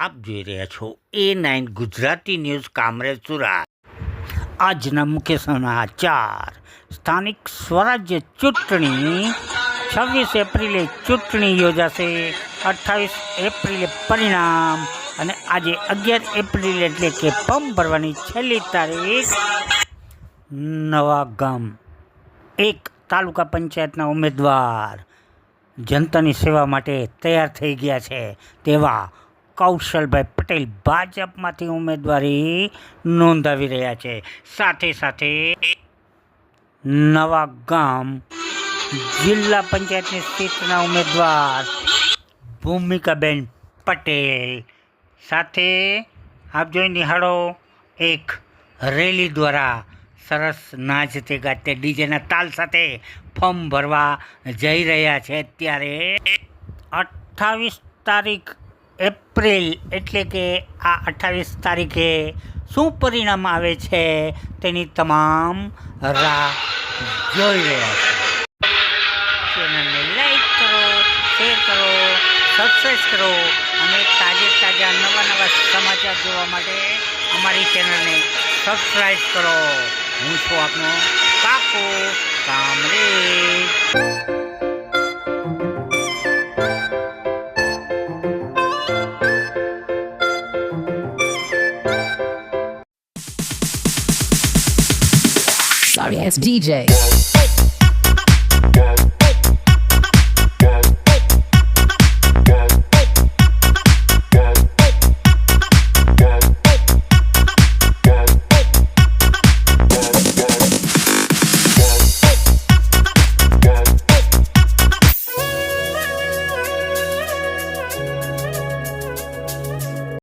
આપ જોઈ રહ્યા છો A9 ગુજરાતી ન્યૂઝ કામરેજ સુરત। આજના મુખ્ય સમાચાર। સ્થાનિક સ્વરાજ્ય ચૂંટણી 26 એપ્રિલે ચૂંટણી યોજાશે। 28 એપ્રિલે પરિણામ અને આજે 11 એપ્રિલ એટલે કે ફોર્મ ભરવાની છેલ્લી તારીખ। નવા ગામ એક તાલુકા પંચાયતના ઉમેદવાર જનતાની સેવા માટે તૈયાર થઈ ગયા છે તેવા કૌશલભાઈ પટેલ ભાજપમાંથી ઉમેદવારી નોંધાવી રહ્યા છે। સાથે સાથે નવા ગામ જિલ્લા પંચાયતની સીટના ઉમેદવાર ભૂમિકાબેન પટેલ સાથે આપ જોઈ નિહાળો એક રેલી દ્વારા સરસ નાચતે ગાતે ડીજેના તાલ સાથે ફોર્મ ભરવા જઈ રહ્યા છે। ત્યારે 28 તારીખ એપ્રિલ એટલે કે આ 28 તારીખે શું પરિણામ આવે છે તેની તમામ રાહ જોઈ રહ્યા છે। ચેનલને લાઈક કરો, શેર કરો, સબસ્ક્રાઈબ કરો અને તાજા નવા સમાચાર જોવા માટે અમારી ચેનલને સબસ્ક્રાઈબ કરો। હું છું આપનો કાકો કામરેજ। Sorry, it's DJ.